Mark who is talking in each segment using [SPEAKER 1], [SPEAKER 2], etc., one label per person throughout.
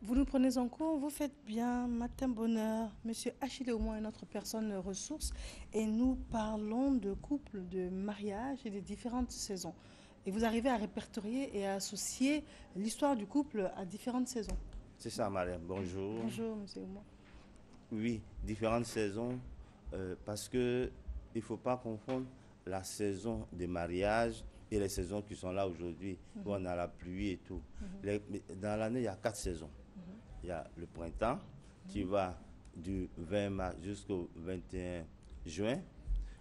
[SPEAKER 1] Vous nous prenez en cours, vous faites bien, matin bonheur. Monsieur Achille au moins une autre personne ressource et nous parlons de couple, de mariage et des différentes saisons. Et vous arrivez à répertorier et à associer l'histoire du couple à différentes saisons.
[SPEAKER 2] C'est ça, madame. Bonjour.
[SPEAKER 1] Bonjour, monsieur Oumar.
[SPEAKER 2] Oui, différentes saisons, parce que il faut pas confondre la saison des mariages et les saisons qui sont là aujourd'hui, où on a la pluie et tout. Dans l'année, il y a 4 saisons. Il y a le printemps, qui va du 20 mars jusqu'au 21 juin.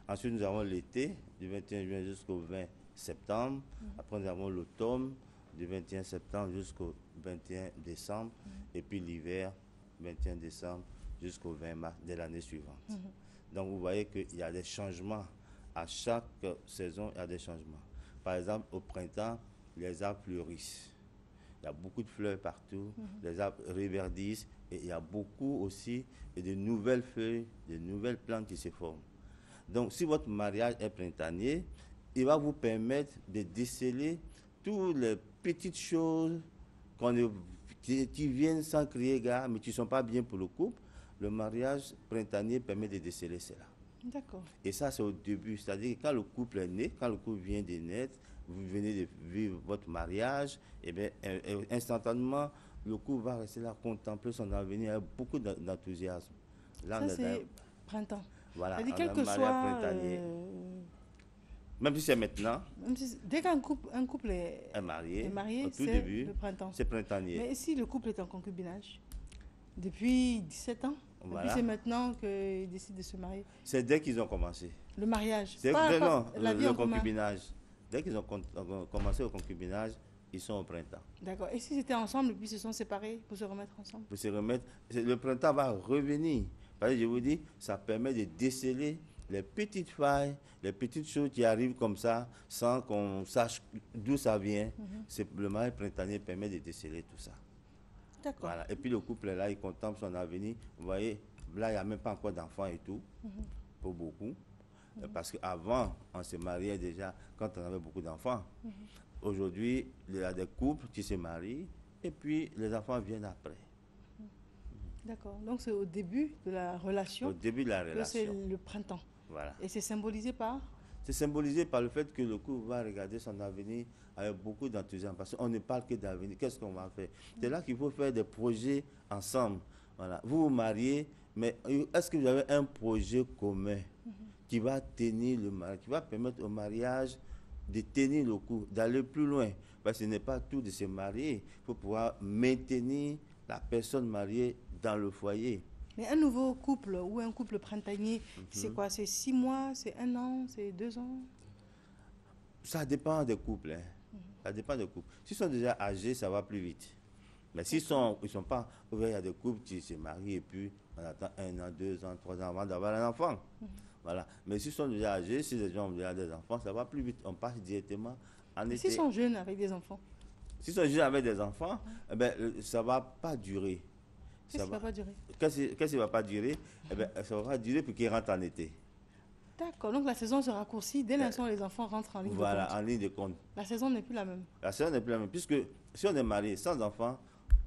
[SPEAKER 2] Ensuite, nous avons l'été, du 21 juin jusqu'au 20 septembre. Après, nous avons l'automne, du 21 septembre jusqu'au 21 décembre. Et puis l'hiver, 21 décembre jusqu'au 20 mars de l'année suivante. Donc, vous voyez qu'il y a des changements. À chaque saison, il y a des changements. Par exemple, au printemps, les arbres fleurissent. Il y a beaucoup de fleurs partout, les arbres reverdissent et il y a beaucoup aussi de nouvelles feuilles, de nouvelles plantes qui se forment. Donc, si votre mariage est printanier, il va vous permettre de déceler toutes les petites choses qui viennent sans crier gare, mais qui ne sont pas bien pour le couple. Le mariage printanier permet de déceler cela.
[SPEAKER 1] D'accord.
[SPEAKER 2] Et ça, c'est au début. C'est-à-dire que quand le couple est né, quand le couple vient de naître, vous venez de vivre votre mariage, et bien, instantanément, le couple va rester là, contempler son avenir avec beaucoup d'enthousiasme. Là,
[SPEAKER 1] Ça, c'est printemps.
[SPEAKER 2] voilà,
[SPEAKER 1] C'est-à-dire,
[SPEAKER 2] on
[SPEAKER 1] quel
[SPEAKER 2] a un
[SPEAKER 1] que
[SPEAKER 2] mariage
[SPEAKER 1] soit.
[SPEAKER 2] printanier. Même si c'est maintenant,
[SPEAKER 1] Dès qu'un couple
[SPEAKER 2] est marié,
[SPEAKER 1] est marié,
[SPEAKER 2] au tout
[SPEAKER 1] c'est
[SPEAKER 2] début,
[SPEAKER 1] le printemps.
[SPEAKER 2] c'est printanier.
[SPEAKER 1] Mais si le couple est en concubinage, depuis 17 ans, et puis
[SPEAKER 2] Voilà.
[SPEAKER 1] c'est maintenant qu'ils décident de se marier.
[SPEAKER 2] C'est dès qu'ils ont commencé.
[SPEAKER 1] Le mariage,
[SPEAKER 2] C'est
[SPEAKER 1] pas
[SPEAKER 2] non,
[SPEAKER 1] la vie
[SPEAKER 2] le
[SPEAKER 1] en commun.
[SPEAKER 2] concubinage. Dès qu'ils ont commencé au concubinage, ils sont au printemps.
[SPEAKER 1] D'accord. Et s'ils étaient ensemble et puis se sont séparés pour se remettre ensemble?
[SPEAKER 2] Pour se remettre, le printemps va revenir. Parce que je vous dis, ça permet de déceler les petites failles, les petites choses qui arrivent comme ça, sans qu'on sache d'où ça vient. Le mariage printanier permet de déceler tout ça.
[SPEAKER 1] D'accord.
[SPEAKER 2] Voilà. Et puis le couple est là, il contemple son avenir. Vous voyez, là, il n'y a même pas encore d'enfants et tout, pour beaucoup. Parce qu'avant, on se mariait déjà quand on avait beaucoup d'enfants. Aujourd'hui, il y a des couples qui se marient et puis les enfants viennent après.
[SPEAKER 1] D'accord. Donc c'est au début de la relation
[SPEAKER 2] Au début de la
[SPEAKER 1] que c'est
[SPEAKER 2] relation.
[SPEAKER 1] le printemps.
[SPEAKER 2] Voilà.
[SPEAKER 1] Et c'est symbolisé par?
[SPEAKER 2] C'est symbolisé par le fait que le couple va regarder son avenir avec beaucoup d'enthousiasme. Parce qu'on ne parle que d'avenir. Qu'est-ce qu'on va faire? C'est là qu'il faut faire des projets ensemble. Voilà. Vous vous mariez, mais est-ce que vous avez un projet commun qui va tenir le mariage, qui va permettre au mariage de tenir le coup, d'aller plus loin? Parce que ce n'est pas tout de se marier. Il faut pouvoir maintenir la personne mariée dans le foyer.
[SPEAKER 1] Mais un nouveau couple ou un couple printanier, c'est quoi? C'est 6 mois, c'est 1 an, c'est 2 ans?
[SPEAKER 2] Ça dépend des couples. Ça dépend des couples. S'ils sont déjà âgés, ça va plus vite. Mais s'ils sont pas ouverts, il y a des couples qui se marient et puis on attend 1 an, 2 ans, 3 ans avant d'avoir un enfant. Voilà. Mais s'ils sont déjà âgés, si les gens ont déjà des enfants, ça va plus vite. On passe directement en
[SPEAKER 1] Et
[SPEAKER 2] été.
[SPEAKER 1] s'ils sont jeunes avec des enfants?
[SPEAKER 2] S'ils sont jeunes avec des enfants, eh ben, ça ne va pas durer.
[SPEAKER 1] Qu'est-ce qui ne va pas durer?
[SPEAKER 2] Qu'est-ce qui ne va pas durer? Eh ben, ça va pas durer pour qu'ils rentrent en été.
[SPEAKER 1] D'accord. Donc la saison se raccourcit dès l'instant où les enfants rentrent en ligne de
[SPEAKER 2] Voilà,
[SPEAKER 1] compte.
[SPEAKER 2] en ligne de compte.
[SPEAKER 1] La saison n'est plus la même.
[SPEAKER 2] La saison n'est plus la même. Puisque si on est marié sans enfant,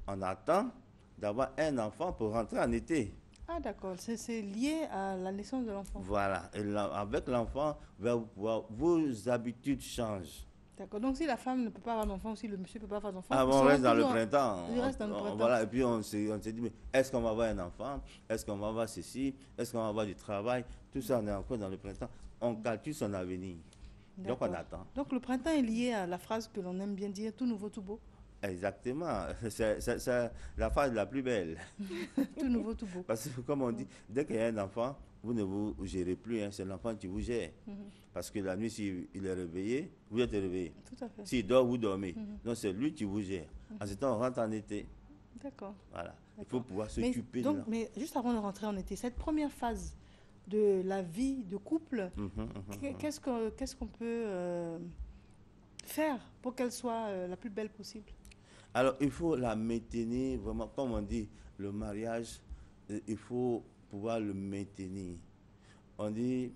[SPEAKER 2] on attend d'avoir un enfant pour rentrer en été.
[SPEAKER 1] Ah d'accord, c'est lié à la naissance de l'enfant.
[SPEAKER 2] Voilà. Et avec l'enfant, vos habitudes changent.
[SPEAKER 1] D'accord, donc si la femme ne peut pas avoir d'enfant, si le monsieur ne peut pas avoir d'enfant,
[SPEAKER 2] Ah,
[SPEAKER 1] ils
[SPEAKER 2] on
[SPEAKER 1] seront
[SPEAKER 2] reste dans le
[SPEAKER 1] toujours-
[SPEAKER 2] printemps.
[SPEAKER 1] ils restent dans le printemps.
[SPEAKER 2] Voilà, et puis on se dit, mais est-ce qu'on va avoir un enfant? Est-ce qu'on va avoir ceci? Est-ce qu'on va avoir du travail? Tout ça, on est encore dans le printemps. On calcule son avenir. Donc on
[SPEAKER 1] D'accord.
[SPEAKER 2] attend.
[SPEAKER 1] Donc le printemps est lié à la phrase que l'on aime bien dire, tout nouveau, tout beau.
[SPEAKER 2] Exactement. C'est la phase la plus belle.
[SPEAKER 1] Tout nouveau, tout beau.
[SPEAKER 2] Parce que comme on dit, dès qu'il y a un enfant, vous ne vous gérez plus, hein, c'est l'enfant qui vous gère. Parce que la nuit, s'il est réveillé, vous êtes réveillé.
[SPEAKER 1] Tout à fait.
[SPEAKER 2] S'il dort, vous dormez. Donc c'est lui qui vous gère. En ce temps, on rentre en été.
[SPEAKER 1] D'accord.
[SPEAKER 2] Voilà. Il
[SPEAKER 1] D'accord.
[SPEAKER 2] faut pouvoir
[SPEAKER 1] Mais,
[SPEAKER 2] s'occuper de
[SPEAKER 1] donc,
[SPEAKER 2] l'enfant.
[SPEAKER 1] mais juste avant de rentrer en été, cette première phase de la vie de couple, qu'est-ce qu'on peut faire pour qu'elle soit la plus belle possible?
[SPEAKER 2] Alors, il faut la maintenir vraiment, comme on dit, le mariage, il faut pouvoir le maintenir. On dit,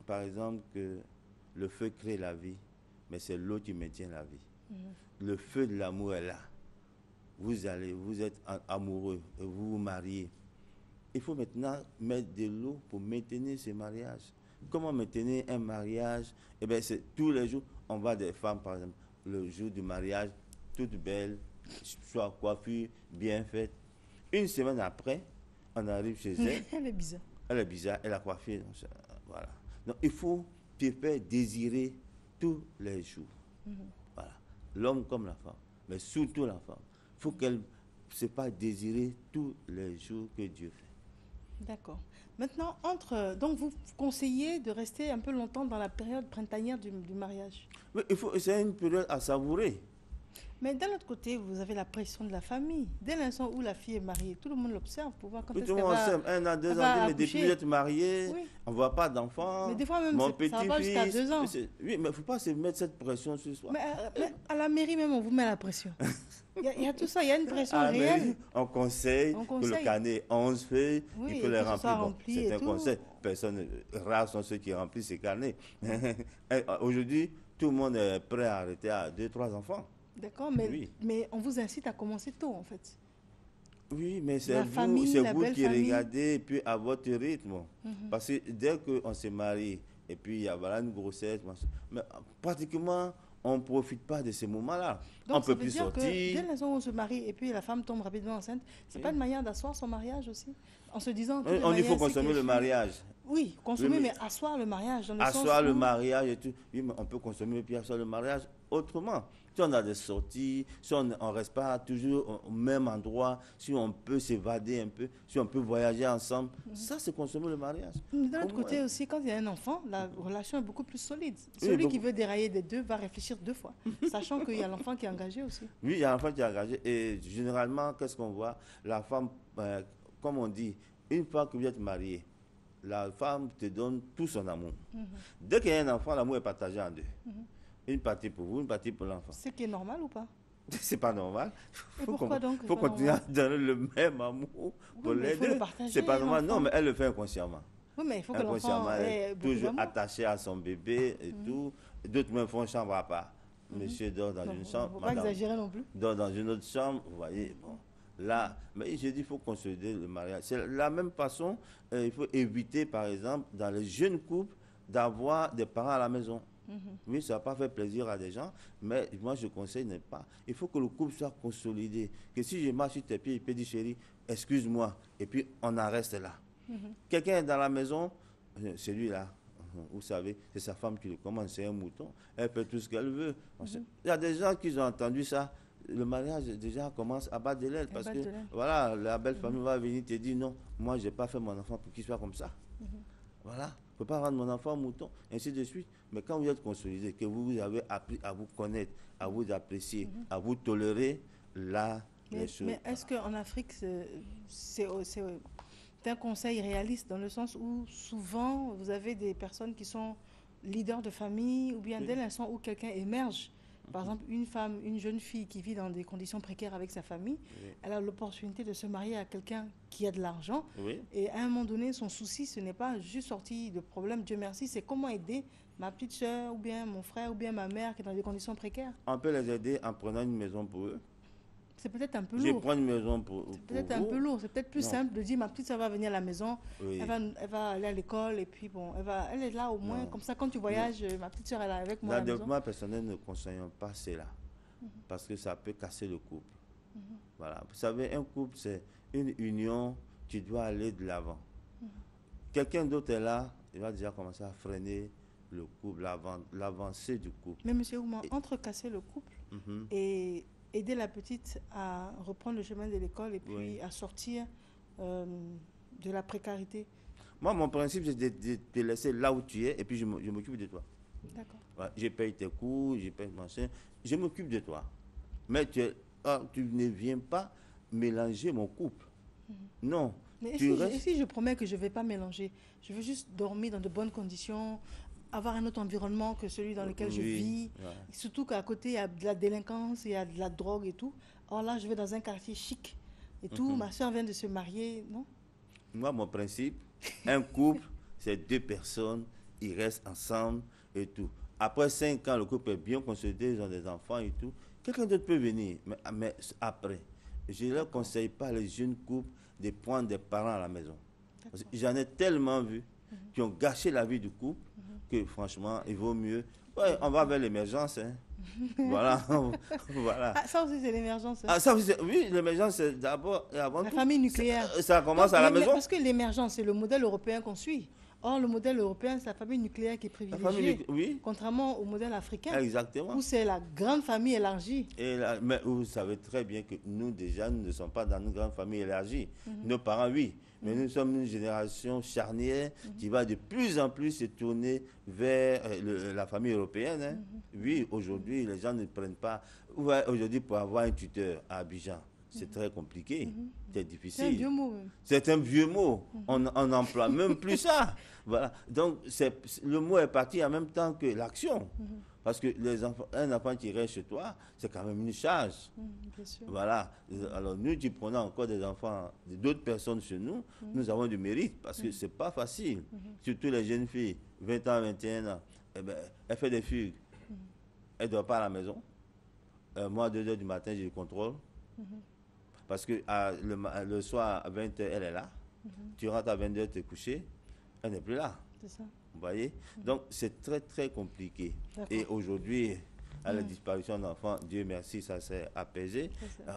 [SPEAKER 2] par exemple, que le feu crée la vie, mais c'est l'eau qui maintient la vie. Le feu de l'amour est là. vous êtes amoureux, et vous vous mariez. Il faut maintenant mettre de l'eau pour maintenir ce mariage. Comment maintenir un mariage? Eh bien, c'est tous les jours, on voit des femmes, par exemple, le jour du mariage, toutes belles, soit coiffure, bien faite. Une semaine après, on arrive chez elle.
[SPEAKER 1] Elle est bizarre.
[SPEAKER 2] Elle est bizarre, elle a coiffé. Voilà. Donc, il faut te faire désirer tous les jours. Voilà. L'homme comme la femme, mais surtout la femme. Il faut qu'elle ne se pas désirer tous les jours que Dieu fait.
[SPEAKER 1] D'accord. Maintenant, donc vous conseillez de rester un peu longtemps dans la période printanière du mariage.
[SPEAKER 2] Mais c'est une période à savourer.
[SPEAKER 1] Mais d'un autre côté, vous avez la pression de la famille. Dès l'instant où la fille est mariée, tout le monde l'observe pour voir quand est-ce qu'elle va.
[SPEAKER 2] Un an, 2 ans, mais depuis d'être marié,
[SPEAKER 1] oui.
[SPEAKER 2] on ne voit pas d'enfants.
[SPEAKER 1] Mais des fois même, ça va jusqu'à 2 ans.
[SPEAKER 2] Oui, mais il ne faut pas se mettre cette pression sur soi.
[SPEAKER 1] Mais à la mairie même, on vous met la pression. Il y a tout ça, il y a une pression
[SPEAKER 2] à
[SPEAKER 1] réelle.
[SPEAKER 2] Mairie, on conseille que le carnet 11 feuilles,
[SPEAKER 1] oui,
[SPEAKER 2] il faut les remplir. Bon,
[SPEAKER 1] rempli
[SPEAKER 2] c'est un conseil. Personne, rares sont ceux qui remplissent ces carnets. Aujourd'hui, tout le monde est prêt à arrêter à 2-3 enfants.
[SPEAKER 1] D'accord, mais on vous incite à commencer tôt, en fait.
[SPEAKER 2] Oui, mais c'est vous qui regardez et puis à votre rythme. Parce que dès qu'on se marie et puis il y a voilà, une grossesse, mais pratiquement, on ne profite pas de ces moments-là.
[SPEAKER 1] Donc,
[SPEAKER 2] on ne peut plus sortir.
[SPEAKER 1] Dès l'instant où on se marie et puis la femme tombe rapidement enceinte, ce n'est pas une manière d'asseoir son mariage aussi? En se disant...
[SPEAKER 2] Il faut consommer le mariage.
[SPEAKER 1] Oui, consommer, mais asseoir le mariage.
[SPEAKER 2] Asseoir le mariage et tout. Oui, mais on peut consommer et puis asseoir le mariage autrement. Si on a des sorties, si on ne reste pas toujours au même endroit, si on peut s'évader un peu, si on peut voyager ensemble, ça c'est consommer le mariage.
[SPEAKER 1] D'un autre côté aussi, quand il y a un enfant, la relation est beaucoup plus solide. Celui qui veut dérailler des deux va réfléchir 2 fois, sachant qu'il y a l'enfant qui est engagé aussi.
[SPEAKER 2] Oui, il y a l'enfant qui est engagé. Et généralement, qu'est-ce qu'on voit? La femme, comme on dit, une fois que vous êtes marié, la femme te donne tout son amour. Dès qu'il y a un enfant, l'amour est partagé en 2. Une partie pour vous, une partie pour l'enfant.
[SPEAKER 1] Ce qui est normal ou pas?
[SPEAKER 2] C'est pas normal.
[SPEAKER 1] Pourquoi donc?
[SPEAKER 2] Il faut continuer à donner le même amour pour les deux. C'est pas normal. Non, mais elle le fait inconsciemment.
[SPEAKER 1] Oui, mais il faut que l'enfant ait
[SPEAKER 2] toujours attaché à son bébé et tout. D'autres même font chambre à part. Monsieur dort dans une chambre.
[SPEAKER 1] Il ne faut pas exagérer non plus.
[SPEAKER 2] Dort dans une autre chambre. Vous voyez, bon. Là, mais j'ai dit il faut consolider le mariage. C'est la même façon, il faut éviter, par exemple, dans les jeunes couples, d'avoir des parents à la maison. Oui, ça va pas faire plaisir à des gens, mais moi je conseille ne pas. Il faut que le couple soit consolidé. Que si je marche sur tes pieds, il peut dire chérie, excuse-moi, et puis on en reste là. Quelqu'un est dans la maison, celui-là, vous savez, c'est sa femme qui le commande, c'est un mouton, elle fait tout ce qu'elle veut. Il y a des gens qui ont entendu ça. Le mariage déjà commence à battre de l'aile parce que voilà, la belle famille va venir te dire non, moi j'ai pas fait mon enfant pour qu'il soit comme ça. Voilà, je ne peux pas rendre mon enfant mouton, ainsi de suite. Mais quand vous êtes consolidé, que vous avez appris à vous connaître, à vous apprécier, à vous tolérer, là, les choses.
[SPEAKER 1] Mais est-ce qu'en Afrique, c'est un conseil réaliste dans le sens où souvent vous avez des personnes qui sont leaders de famille ou bien dès l'instant où quelqu'un émerge, par exemple une jeune fille qui vit dans des conditions précaires avec sa famille, elle a l'opportunité de se marier à quelqu'un qui a de l'argent et à un moment donné son souci ce n'est pas juste sorti de problème, Dieu merci, c'est comment aider ma petite soeur ou bien mon frère ou bien ma mère qui est dans des conditions précaires.
[SPEAKER 2] On peut les aider en prenant une maison pour eux.
[SPEAKER 1] C'est peut-être un peu lourd.
[SPEAKER 2] Je prends une maison pour
[SPEAKER 1] C'est peut-être un peu lourd. C'est peut-être plus simple de dire ma petite soeur va venir à la maison, elle va aller à l'école et puis bon, elle est là au moins. Comme ça, quand tu voyages, ma petite soeur elle est avec moi à la maison.
[SPEAKER 2] Moi, personnellement, ne conseillons pas cela parce que ça peut casser le couple. Voilà. Vous savez, un couple, c'est une union qui doit aller de l'avant. Quelqu'un d'autre est là, il va déjà commencer à freiner le couple, l'avancée du couple.
[SPEAKER 1] Mais monsieur Ouma, entre casser le couple et aider la petite à reprendre le chemin de l'école et puis à sortir de la précarité.
[SPEAKER 2] Moi, mon principe, c'est de te laisser là où tu es et puis je m'occupe de toi.
[SPEAKER 1] D'accord.
[SPEAKER 2] Ouais, je paye tes cours, je paye machin, je m'occupe de toi. Mais tu ne viens pas mélanger mon couple. Non.
[SPEAKER 1] Mais si je promets que je ne vais pas mélanger, je veux juste dormir dans de bonnes conditions, avoir un autre environnement que celui dans lequel je vis. Surtout qu'à côté, il y a de la délinquance, il y a de la drogue et tout. Or là, je vais dans un quartier chic et tout. Ma soeur vient de se marier, non?
[SPEAKER 2] Moi, mon principe, un couple, c'est 2 personnes, ils restent ensemble et tout. Après 5 ans, le couple est bien consolidé, ils ont des enfants et tout. Quelqu'un d'autre peut venir, mais après. je ne leur conseille pas, les jeunes couples, de prendre des parents à la maison.
[SPEAKER 1] D'accord.
[SPEAKER 2] J'en ai tellement vu qui ont gâché la vie du couple que franchement, il vaut mieux. Ouais, on va vers l'émergence. Hein. Voilà. Voilà.
[SPEAKER 1] Ah, ça aussi, c'est l'émergence.
[SPEAKER 2] Ah, ça, oui, l'émergence, c'est d'abord et avant
[SPEAKER 1] La
[SPEAKER 2] tout.
[SPEAKER 1] famille nucléaire.
[SPEAKER 2] Ça commence
[SPEAKER 1] Non,
[SPEAKER 2] à la
[SPEAKER 1] mais
[SPEAKER 2] maison.
[SPEAKER 1] parce que l'émergence, c'est le modèle européen qu'on suit. Or, le modèle européen, c'est la famille nucléaire qui est
[SPEAKER 2] La
[SPEAKER 1] privilégiée,
[SPEAKER 2] famille, oui,
[SPEAKER 1] contrairement au modèle africain,
[SPEAKER 2] exactement.
[SPEAKER 1] où c'est la grande famille élargie.
[SPEAKER 2] Et là, mais vous savez très bien que nous, déjà, nous ne sommes pas dans une grande famille élargie. Nos parents, oui. Mais nous sommes une génération charnière qui va de plus en plus se tourner vers la famille européenne. Hein. Oui, aujourd'hui, les gens ne prennent pas. Ouais, aujourd'hui, pour avoir un tuteur à Abidjan, c'est très compliqué. C'est difficile.
[SPEAKER 1] C'est un vieux mot. Même.
[SPEAKER 2] C'est un vieux mot. On n'emploie même plus ça. Voilà. Donc, le mot est parti en même temps que l'action. Parce que un enfant qui reste chez toi, c'est quand même une charge.
[SPEAKER 1] Bien sûr.
[SPEAKER 2] Voilà. Alors, nous qui prenons encore des enfants d'autres personnes chez nous, nous avons du mérite parce que c'est pas facile. Surtout les jeunes filles, 20 ans, 21 ans, eh ben, elles font des fugues. Elles ne dorment pas à la maison. Moi, à 2 h du matin, je les contrôle. Parce que le soir, à 20 h, elle est là. Tu rentres à 22 h, te coucher, elle n'est plus là.
[SPEAKER 1] C'est ça.
[SPEAKER 2] Vous voyez? Donc, c'est très, très compliqué.
[SPEAKER 1] D'accord.
[SPEAKER 2] Et aujourd'hui, à la disparition d'enfants, Dieu merci, ça s'est apaisé.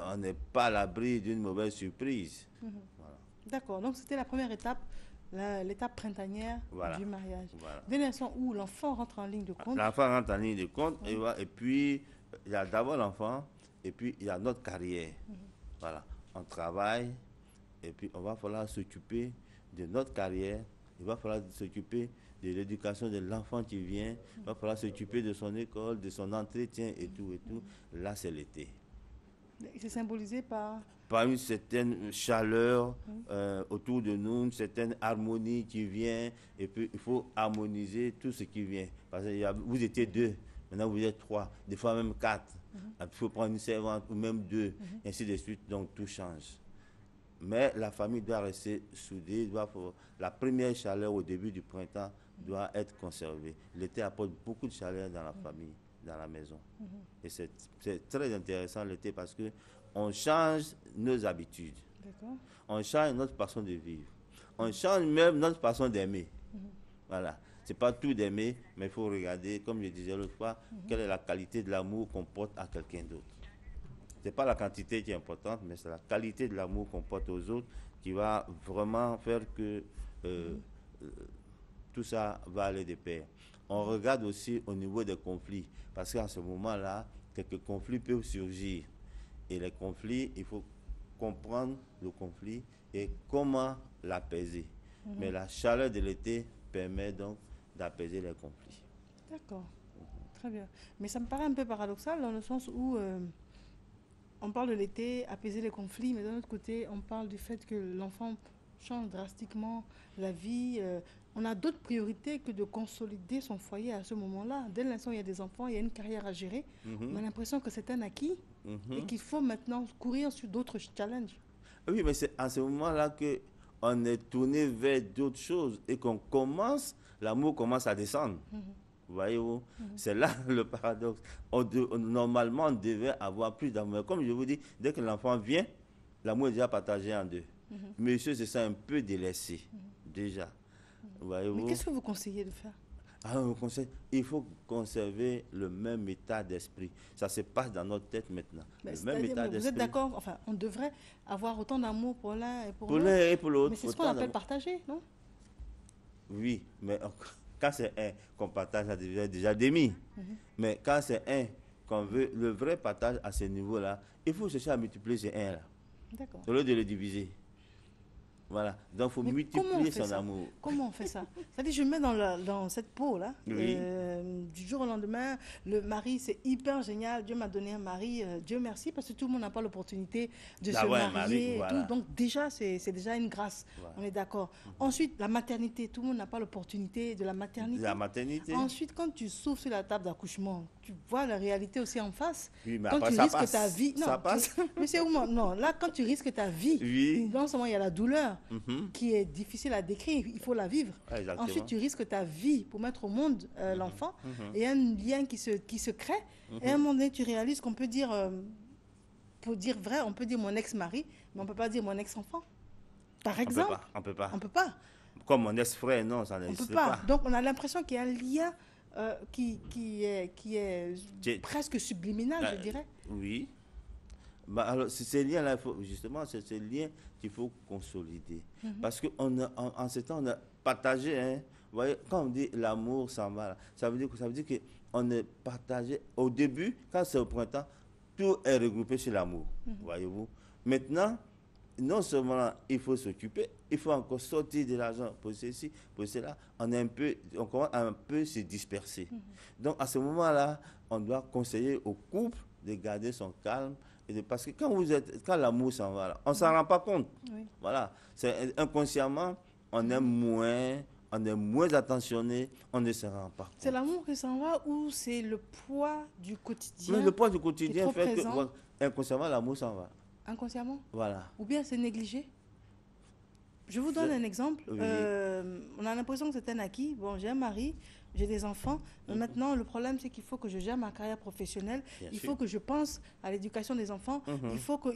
[SPEAKER 2] On n'est pas à l'abri d'une mauvaise surprise. Voilà.
[SPEAKER 1] D'accord. Donc, c'était la première étape, l'étape printanière du mariage.
[SPEAKER 2] Voilà.
[SPEAKER 1] Dès l'instant où l'enfant rentre en ligne de compte.
[SPEAKER 2] L'enfant rentre en ligne de compte, et puis, il y a d'abord l'enfant, et puis il y a notre carrière. Voilà. On travaille, et puis on va falloir s'occuper de notre carrière. Il va falloir s'occuper de l'éducation de l'enfant qui vient. Il va falloir s'occuper de son école, de son entretien et tout et tout. Là, c'est l'été.
[SPEAKER 1] C'est symbolisé par
[SPEAKER 2] Une certaine chaleur autour de nous, une certaine harmonie qui vient. Et puis, il faut harmoniser tout ce qui vient. Parce que vous étiez 2, maintenant vous êtes 3, des fois même 4. Il faut prendre une servante ou même 2, ainsi de suite. Donc, tout change. Mais la famille doit rester soudée. La première chaleur au début du printemps doit être conservée. L'été apporte beaucoup de chaleur dans la famille, dans la maison. Et c'est très intéressant l'été parce que on change nos habitudes. On change notre façon de vivre. On change même notre façon d'aimer. Voilà. C'est pas tout d'aimer, mais il faut regarder, comme je disais l'autre fois, quelle est la qualité de l'amour qu'on porte à quelqu'un d'autre. Ce n'est pas la quantité qui est importante, mais c'est la qualité de l'amour qu'on porte aux autres qui va vraiment faire que tout ça va aller de pair. On regarde aussi au niveau des conflits, parce qu'à ce moment-là, quelques conflits peuvent surgir. Et les conflits, il faut comprendre le conflit et comment l'apaiser. Mais la chaleur de l'été permet donc d'apaiser les conflits.
[SPEAKER 1] D'accord, très bien. Mais ça me paraît un peu paradoxal dans le sens où on parle de l'été, apaiser les conflits, mais d'un autre côté, on parle du fait que l'enfant change drastiquement la vie. On a d'autres priorités que de consolider son foyer à ce moment-là. Dès l'instant où il y a des enfants, il y a une carrière à gérer. On a l'impression que c'est un acquis et qu'il faut maintenant courir sur d'autres challenges.
[SPEAKER 2] Oui, mais c'est à ce moment-là qu'on est tourné vers d'autres choses et qu'on commence, l'amour commence à descendre. Voyez-vous, c'est là le paradoxe. Normalement, on devait avoir plus d'amour. Comme je vous dis, dès que l'enfant vient, l'amour est déjà partagé en deux. Monsieur se sent un peu délaissé, déjà. Voyez-vous.
[SPEAKER 1] Mais qu'est-ce que vous conseillez de faire?
[SPEAKER 2] Il faut conserver le même état d'esprit. Ça se passe dans notre tête maintenant. Le même état d'esprit.
[SPEAKER 1] Vous êtes d'accord? Enfin, on devrait avoir autant d'amour pour l'un et pour l'autre.
[SPEAKER 2] Pour l'un et pour l'autre.
[SPEAKER 1] Mais c'est ce qu'on appelle partager, non?
[SPEAKER 2] Oui, mais quand c'est un qu'on partage, ça devient déjà demi. Mais quand c'est un qu'on veut, le vrai partage à ce niveau-là, il faut chercher à multiplier ces un-là.
[SPEAKER 1] D'accord.
[SPEAKER 2] Au lieu de le diviser. Voilà. Donc, il faut multiplier son amour.
[SPEAKER 1] Comment on fait ça? C'est-à-dire, je me mets dans cette peau-là.
[SPEAKER 2] Oui.
[SPEAKER 1] Du jour au lendemain, le mari, c'est hyper génial. Dieu m'a donné un mari. Dieu merci, parce que tout le monde n'a pas l'opportunité de se marier.
[SPEAKER 2] Voilà.
[SPEAKER 1] Donc, déjà, c'est déjà une grâce. Voilà. On est d'accord. Ensuite, la maternité. Tout le monde n'a pas l'opportunité de la maternité.
[SPEAKER 2] La maternité.
[SPEAKER 1] Ensuite, quand tu souffres sur la table d'accouchement, tu vois la réalité aussi en face.
[SPEAKER 2] Oui, mais
[SPEAKER 1] quand
[SPEAKER 2] après,
[SPEAKER 1] tu risques ta vie. Non,
[SPEAKER 2] ça passe.
[SPEAKER 1] Mais c'est où? Non, là, quand tu risques ta vie,
[SPEAKER 2] oui.
[SPEAKER 1] non seulement il y a la douleur, qui est difficile à décrire, il faut la vivre.
[SPEAKER 2] Exactement.
[SPEAKER 1] Ensuite, tu risques ta vie pour mettre au monde l'enfant, et un lien qui se crée, et à un moment donné, tu réalises qu'on peut dire pour dire vrai, on peut dire mon ex-mari, mais on ne peut pas dire mon ex-enfant. Par exemple.
[SPEAKER 2] On peut pas.
[SPEAKER 1] On peut pas.
[SPEAKER 2] Comme mon ex-frère, non, ça
[SPEAKER 1] On peut
[SPEAKER 2] n'existe
[SPEAKER 1] pas.
[SPEAKER 2] pas.
[SPEAKER 1] Donc, on a l'impression qu'il y a un lien qui est
[SPEAKER 2] J'ai-
[SPEAKER 1] presque subliminal, je dirais.
[SPEAKER 2] Oui. Bah, alors, c'est ces liens-là, justement, c'est ces liens qu'il faut consolider. Parce qu'en ce temps, on a partagé, hein. Vous voyez, quand on dit l'amour s'en va, là, ça veut dire qu'on est partagé. Au début, quand c'est au printemps, tout est regroupé sur l'amour, voyez-vous. Maintenant, non seulement il faut s'occuper, il faut encore sortir de l'argent pour ceci, pour cela. On commence à un peu se disperser. Donc, à ce moment-là, on doit conseiller au couple de garder son calme. Parce que quand l'amour s'en va, là, on ne s'en rend pas compte.
[SPEAKER 1] Oui.
[SPEAKER 2] Voilà. C'est inconsciemment, on est moins attentionné, on ne se rend pas compte.
[SPEAKER 1] C'est l'amour qui s'en va ou c'est le poids du quotidien?
[SPEAKER 2] Mais le poids du
[SPEAKER 1] qui est
[SPEAKER 2] quotidien
[SPEAKER 1] trop
[SPEAKER 2] fait
[SPEAKER 1] présent.
[SPEAKER 2] que inconsciemment, l'amour s'en va.
[SPEAKER 1] Inconsciemment?
[SPEAKER 2] Voilà.
[SPEAKER 1] Ou bien c'est négligé? Je vous donne un exemple.
[SPEAKER 2] Oui.
[SPEAKER 1] On a l'impression que c'est un acquis. Bon, j'ai un mari, j'ai des enfants. Mais maintenant, le problème, c'est qu'il faut que je gère ma carrière professionnelle.
[SPEAKER 2] Bien
[SPEAKER 1] Il
[SPEAKER 2] sûr.
[SPEAKER 1] faut que je pense à l'éducation des enfants. Il faut que.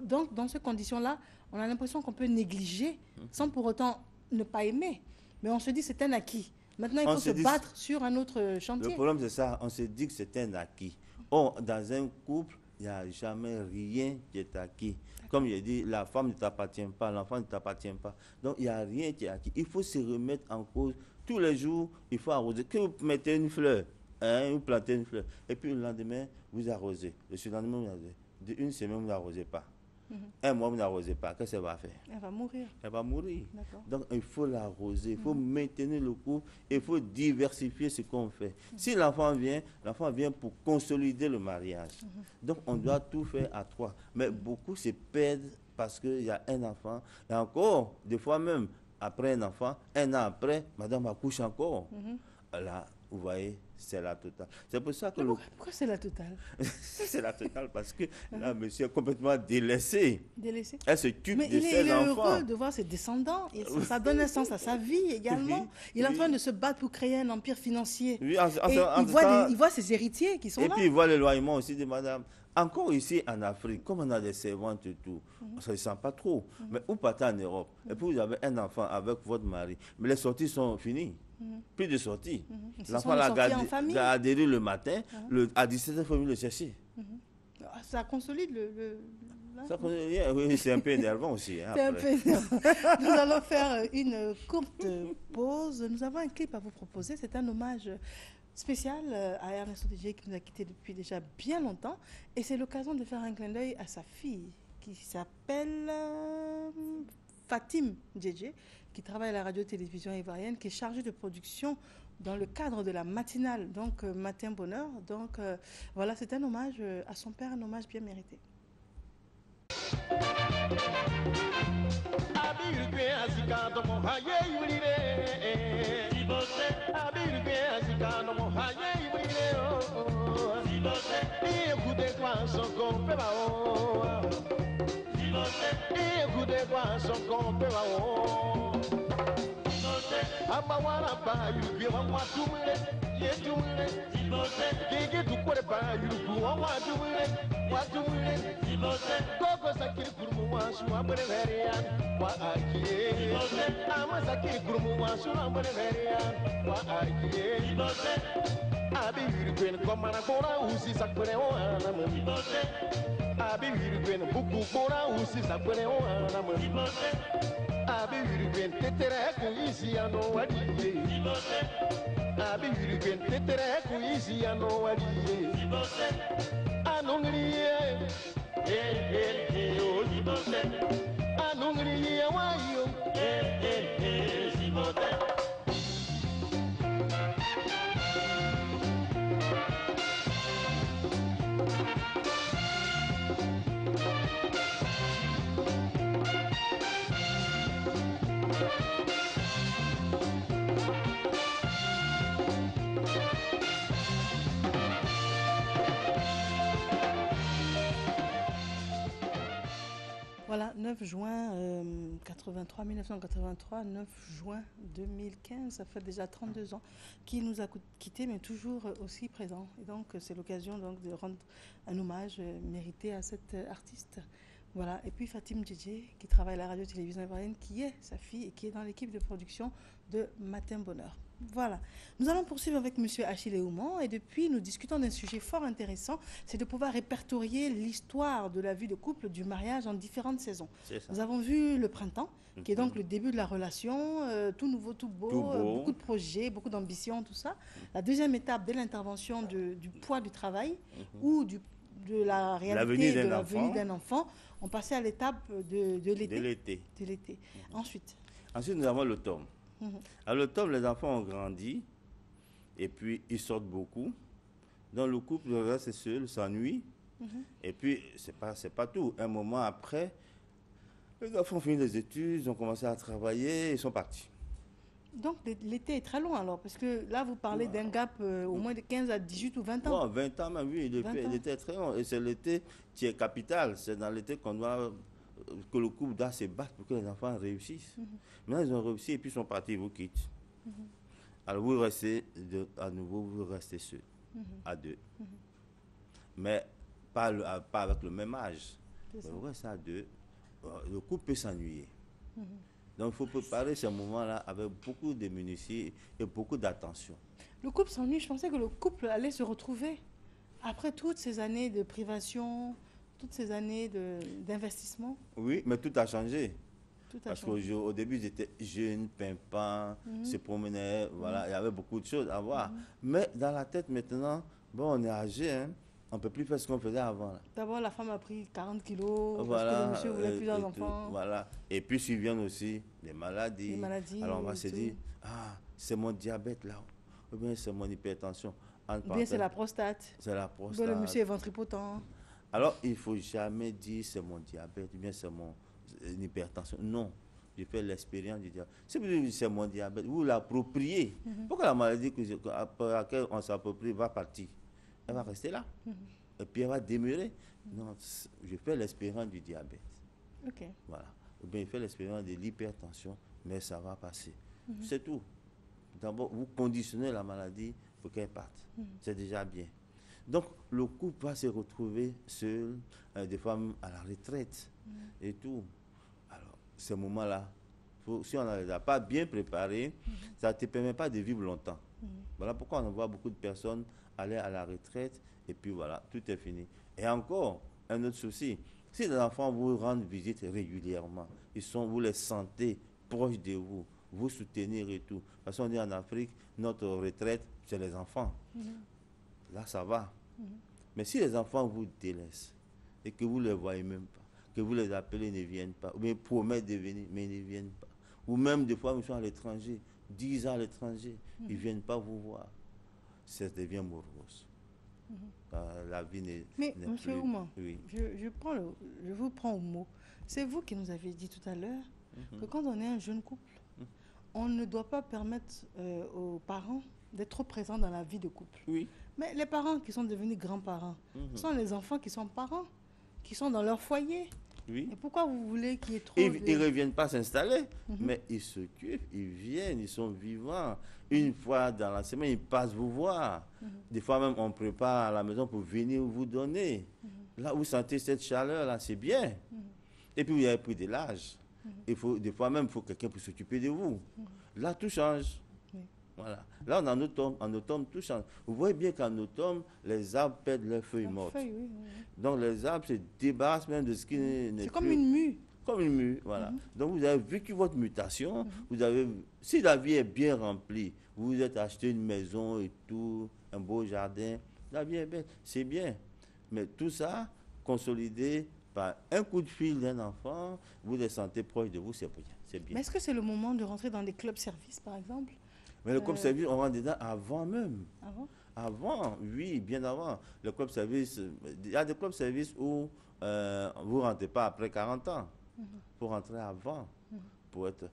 [SPEAKER 1] Donc, dans ces conditions-là, on a l'impression qu'on peut négliger sans pour autant ne pas aimer. Mais on se dit c'est un acquis. Maintenant, il
[SPEAKER 2] On
[SPEAKER 1] faut
[SPEAKER 2] se
[SPEAKER 1] se
[SPEAKER 2] dit-
[SPEAKER 1] battre sur un autre
[SPEAKER 2] Le
[SPEAKER 1] chantier.
[SPEAKER 2] problème, c'est ça. On se dit que c'est un acquis. Or, dans un couple, il n'y a jamais rien qui est acquis. Comme je dis, la femme ne t'appartient pas, l'enfant ne t'appartient pas. Donc, il n'y a rien qui est acquis. Il faut se remettre en cause. Tous les jours, il faut arroser. Que vous mettez une fleur, hein, vous plantez une fleur, et puis le lendemain, vous arrosez. Le surlendemain, vous arrosez. Une semaine, vous n'arrosez pas. Un mois, vous n'arrosez pas. Qu'est-ce qu'elle va faire?
[SPEAKER 1] Elle va mourir.
[SPEAKER 2] Elle va mourir.
[SPEAKER 1] D'accord.
[SPEAKER 2] Donc, il faut l'arroser, il faut maintenir le coup, il faut diversifier ce qu'on fait. Si l'enfant vient pour consolider le mariage. Donc, on doit tout faire à trois. Mais beaucoup se perdent parce qu'il y a un enfant. Et encore, des fois même, après un enfant, un an après, madame accouche encore. Là, vous voyez, c'est la totale. C'est pour ça que
[SPEAKER 1] Pourquoi c'est la totale?
[SPEAKER 2] c'est la totale parce que là, monsieur est complètement délaissé.
[SPEAKER 1] Délaissé.
[SPEAKER 2] Elle s'occupe
[SPEAKER 1] Mais
[SPEAKER 2] de
[SPEAKER 1] il
[SPEAKER 2] ses
[SPEAKER 1] est
[SPEAKER 2] enfants.
[SPEAKER 1] heureux de voir ses descendants. Et ça donne un sens à sa vie également.
[SPEAKER 2] Oui,
[SPEAKER 1] Il est en
[SPEAKER 2] oui.
[SPEAKER 1] train de se battre pour créer un empire financier.
[SPEAKER 2] Oui,
[SPEAKER 1] Et il voit ses héritiers qui sont
[SPEAKER 2] et
[SPEAKER 1] là.
[SPEAKER 2] puis il voit l'éloignement aussi de madame. Encore ici en Afrique, comme on a des servantes et tout, ça ne se sent pas trop. Mais vous partez en Europe, et puis vous avez un enfant avec votre mari, mais les sorties sont finies. Plus de sorties.
[SPEAKER 1] Ce
[SPEAKER 2] L'enfant
[SPEAKER 1] sont des
[SPEAKER 2] l'a
[SPEAKER 1] sorties en famille.
[SPEAKER 2] gardé le matin, à 17h, il faut venir le chercher.
[SPEAKER 1] Ça consolide
[SPEAKER 2] Ça, oui, c'est un peu énervant aussi. Hein,
[SPEAKER 1] c'est un
[SPEAKER 2] après.
[SPEAKER 1] peu énervant. Nous allons faire une courte pause. Nous avons un clip à vous proposer. C'est un hommage spécial à Ernesto DJ qui nous a quittés depuis déjà bien longtemps. Et c'est l'occasion de faire un clin d'œil à sa fille qui s'appelle Fatim DJ, qui travaille à la radio-télévision ivoirienne, qui est chargée de production dans le cadre de la matinale, donc Matin Bonheur. Donc voilà, c'est un hommage à son père, un hommage bien mérité.
[SPEAKER 3] Amawara ba yubi wa tumule ye tumule gege tukore ba yubu wa tumule gogo sakiri kurumu wa su amere verian wa akie ama sakiri kurumu wa su amere verian wa akie abi yurigwen komara kora usi sakure o anam abi yurigwen buku kora usi sakure o anam abi yurigwen tetere ku isi ano wadiye abi yurigwen tetere ku isi ano wadiye anungriye o zibote anungriye wayo zibote
[SPEAKER 1] Voilà, 9 juin 83, 1983, 9 juin 2015, ça fait déjà 32 ans qu'il nous a quittés, mais toujours aussi présent. Et donc, c'est l'occasion donc de rendre un hommage mérité à cet artiste. Voilà. Et puis Fatim Djedje, qui travaille à la radio-télévision ivoirienne, qui est sa fille et qui est dans l'équipe de production de Matin Bonheur. Voilà. Nous allons poursuivre avec M. Achille Oumont et depuis, nous discutons d'un sujet fort intéressant, c'est de pouvoir répertorier l'histoire de la vie de couple, du mariage en différentes saisons. Nous avons vu le printemps, qui est donc le début de la relation, tout nouveau, tout beau, beaucoup de projets, beaucoup d'ambition, tout ça. La deuxième étape, dès l'intervention du poids du travail ou de la réalité de la venue d'un enfant, on passait à l'étape de l'été. Ensuite,
[SPEAKER 2] nous avons l'automne. À l'automne, les enfants ont grandi et puis ils sortent beaucoup. Dans le couple, reste seul, s'ennuie. Et puis, c'est pas tout. Un moment après, les enfants ont fini les études, ils ont commencé à travailler, ils sont partis.
[SPEAKER 1] Donc, l'été est très long alors, parce que là, vous parlez d'un gap au moins de 15 à 18 ou 20 ans.
[SPEAKER 2] Non, 20 ans même, oui, l'été est très long. Et c'est l'été qui est capital. C'est dans l'été que le couple doit se battre pour que les enfants réussissent. Maintenant, ils ont réussi et puis ils sont partis, ils vous quittent. Alors, vous restez à nouveau, vous restez seuls, à deux. Mais pas avec le même âge. Vous restez à deux. Le couple peut s'ennuyer. Donc, il faut préparer ce moment-là avec beaucoup de minutie et beaucoup d'attention.
[SPEAKER 1] Le couple s'ennuie. Je pensais que le couple allait se retrouver après toutes ces années de privation, toutes ces années d'investissement.
[SPEAKER 2] Oui, mais tout a changé. Parce qu'au début, ils étaient jeunes, pimpants, se promenaient, voilà, il y avait beaucoup de choses à voir. Mais dans la tête maintenant, bon, on est âgé, hein, on ne peut plus faire ce qu'on faisait avant.
[SPEAKER 1] D'abord, la femme a pris 40 kilos,
[SPEAKER 2] voilà,
[SPEAKER 1] parce que le monsieur voulait plusieurs enfants.
[SPEAKER 2] Voilà. Et puis, surviennent aussi les maladies. Alors, on va se dire, ah, c'est mon diabète là, ou bien c'est mon hypertension.
[SPEAKER 1] Ou bien c'est la prostate.
[SPEAKER 2] C'est la prostate.
[SPEAKER 1] Le monsieur est ventripotent.
[SPEAKER 2] Alors, il ne faut jamais dire c'est mon diabète, ou bien c'est mon hypertension. Non, j'ai fait l'expérience du diabète. Si vous dites c'est mon diabète, vous l'appropriez. Pourquoi la maladie à laquelle on s'approprie va partir? Elle va rester là. Et puis elle va demeurer. Non, je fais l'expérience du diabète.
[SPEAKER 1] Ok.
[SPEAKER 2] Voilà. Ou bien je fais l'expérience de l'hypertension, mais ça va passer. C'est tout. D'abord, vous conditionnez la maladie pour qu'elle parte. C'est déjà bien. Donc, le couple va se retrouver seul, des fois même à la retraite et tout. Alors, ce moment-là, si on ne les a pas bien préparés, ça ne te permet pas de vivre longtemps. Voilà pourquoi on voit beaucoup de personnes aller à la retraite et puis voilà, tout est fini. Et encore, un autre souci, si les enfants vous rendent visite régulièrement, vous les sentez proches de vous, vous soutenir et tout. Parce qu'on dit en Afrique, notre retraite, c'est les enfants. Là, ça va. Mais si les enfants vous délaissent et que vous ne les voyez même pas, que vous les appelez, ils ne viennent pas, ou bien promettent de venir, mais ils ne viennent pas. Ou même des fois, ils sont à l'étranger, 10 ans à l'étranger, ils ne viennent pas vous voir. Ça devient morose. La vie n'est
[SPEAKER 1] mais,
[SPEAKER 2] n'est
[SPEAKER 1] monsieur
[SPEAKER 2] plus...
[SPEAKER 1] Oumont,
[SPEAKER 2] Oui.
[SPEAKER 1] je vous prends au mot. C'est vous qui nous avez dit tout à l'heure que quand on est un jeune couple, on ne doit pas permettre aux parents d'être trop présents dans la vie de couple.
[SPEAKER 2] Oui.
[SPEAKER 1] Mais les parents qui sont devenus grands-parents, ce sont les enfants qui sont parents, qui sont dans leur foyer.
[SPEAKER 2] Oui.
[SPEAKER 1] Et pourquoi vous voulez qu'il y ait trop
[SPEAKER 2] Ils ne reviennent pas s'installer, mais ils s'occupent, ils viennent, ils sont vivants. Une fois dans la semaine, ils passent vous voir. Des fois même, on prépare à la maison pour venir vous donner. Là où vous sentez cette chaleur-là, c'est bien. Et puis, vous avez pris de l'âge. Des fois même, il faut quelqu'un pour s'occuper de vous. Là, tout change. Voilà. Là, en automne, tout change. Vous voyez bien qu'en automne, les arbres perdent leurs feuilles mortes. Donc, les arbres se débarrassent même de ce qui n'est plus.
[SPEAKER 1] C'est comme une mue.
[SPEAKER 2] Comme une mue, voilà. Donc, vous avez vécu votre mutation. Si la vie est bien remplie, vous vous êtes acheté une maison et tout, un beau jardin, la vie est belle, c'est bien. Mais tout ça, consolidé par un coup de fil d'un enfant, vous les sentez proches de vous, c'est bien.
[SPEAKER 1] Mais est-ce que c'est le moment de rentrer dans des clubs services, par exemple?
[SPEAKER 2] Mais le club service, on rentre dedans avant même.
[SPEAKER 1] Avant,
[SPEAKER 2] oui, bien avant. Le club service, il y a des clubs services où vous ne rentrez pas après 40 ans. Pour rentrer avant, pour être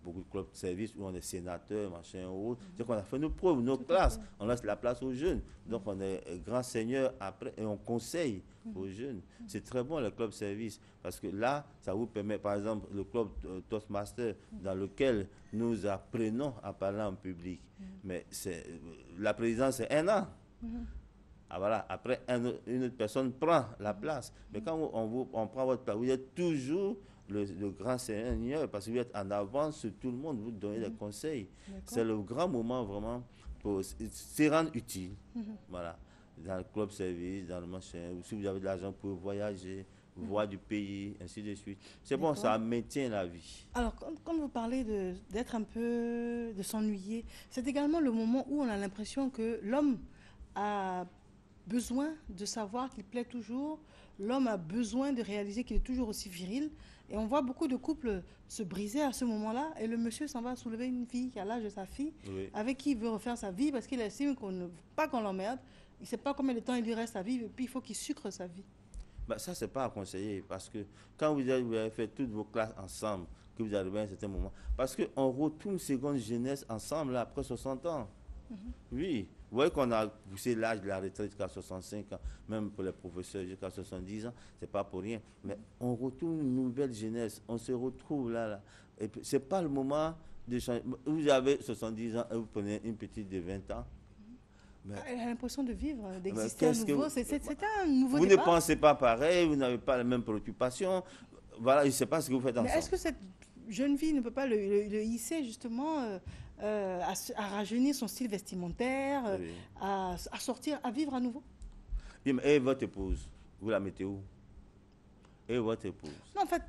[SPEAKER 2] beaucoup de clubs de service où on est sénateur, machin ou autre. C'est qu'on a fait nos preuves, nos classes. On laisse la place aux jeunes. Donc on est grand seigneur après et on conseille aux jeunes. C'est très bon le club service parce que là, ça vous permet, par exemple, le club Toastmaster dans lequel nous apprenons à parler en public. Mais la présidence, c'est 1 an. Ah, voilà. Après, une autre personne prend la place. Mais quand on prend votre place, vous êtes toujours le grand seigneur parce que vous êtes en avance sur tout le monde, vous donnez des conseils. C'est le grand moment vraiment pour se rendre utile. Voilà. Dans le club service, dans le machin, ou si vous avez de l'argent pour voyager, voir du pays, ainsi de suite. C'est bon, ça maintient la vie.
[SPEAKER 1] Alors, quand vous parlez d'être un peu, de s'ennuyer, c'est également le moment où on a l'impression que l'homme a besoin de savoir qu'il plaît toujours, l'homme a besoin de réaliser qu'il est toujours aussi viril. Et on voit beaucoup de couples se briser à ce moment-là. Et le monsieur s'en va soulever une fille qui a l'âge de sa fille, avec qui il veut refaire sa vie parce qu'il estime qu'on ne veut pas qu'on l'emmerde. Il ne sait pas combien de temps il lui reste à vivre. Et puis il faut qu'il sucre sa vie.
[SPEAKER 2] Bah, ça, ce n'est pas à conseiller. Parce que quand vous avez fait toutes vos classes ensemble, que vous arrivez à un certain moment, parce qu'on retourne seconde jeunesse ensemble là, après 60 ans. Oui. Vous voyez qu'on a poussé l'âge de la retraite jusqu'à 65 ans, même pour les professeurs jusqu'à 70 ans, c'est pas pour rien. Mais on retourne une nouvelle jeunesse, on se retrouve là. Et ce n'est pas le moment de changer. Vous avez 70 ans et vous prenez une petite de 20 ans.
[SPEAKER 1] Elle a l'impression de vivre, d'exister à nouveau. C'est un nouveau
[SPEAKER 2] Vous
[SPEAKER 1] départ.
[SPEAKER 2] ne pensez pas pareil, vous n'avez pas la même préoccupation. Voilà, je ne sais pas ce que vous faites ensemble.
[SPEAKER 1] Mais est-ce que cette jeune fille ne peut pas le hisser justement à rajeunir son style vestimentaire, à sortir, à vivre à nouveau?
[SPEAKER 2] Et votre épouse, vous la mettez où? Et votre épouse?
[SPEAKER 1] Non, en fait,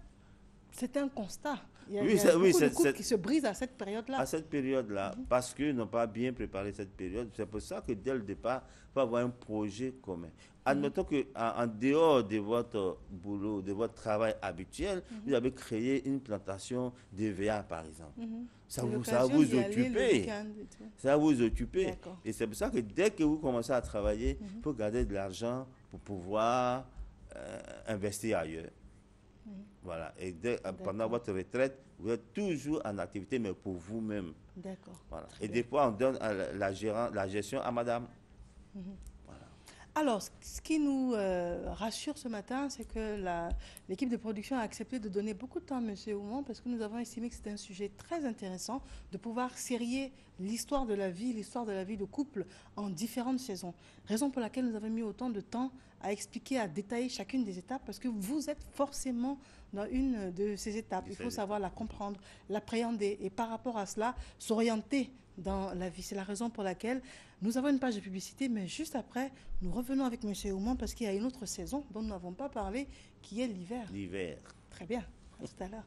[SPEAKER 1] c'est un constat. Il y a beaucoup de couples qui se brisent à cette période-là.
[SPEAKER 2] À cette période-là, parce qu'ils n'ont pas bien préparé cette période. C'est pour ça que dès le départ, il faut avoir un projet commun. Admettons qu'en dehors de votre boulot, de votre travail habituel, vous avez créé une plantation d'EVA, par exemple. Ça va vous occuper. Ça va vous occuper. Et c'est pour ça que dès que vous commencez à travailler, il faut garder de l'argent pour pouvoir investir ailleurs. Voilà. Et pendant votre retraite, vous êtes toujours en activité, mais pour vous-même.
[SPEAKER 1] D'accord.
[SPEAKER 2] Voilà. Et des fois, on donne la gestion à madame.
[SPEAKER 1] Voilà. Alors, ce qui nous rassure ce matin, c'est que l'équipe de production a accepté de donner beaucoup de temps à M. Oumon parce que nous avons estimé que c'était un sujet très intéressant de pouvoir sérier l'histoire de la vie de couple en différentes saisons. Raison pour laquelle nous avons mis autant de temps à expliquer, à détailler chacune des étapes parce que vous êtes forcément dans une de ces étapes. Il faut savoir la comprendre, l'appréhender et par rapport à cela, s'orienter dans la vie. C'est la raison pour laquelle nous avons une page de publicité, mais juste après, nous revenons avec M. Oumon parce qu'il y a une autre saison dont nous n'avons pas parlé, qui est l'hiver.
[SPEAKER 2] L'hiver.
[SPEAKER 1] Très bien. À tout à l'heure.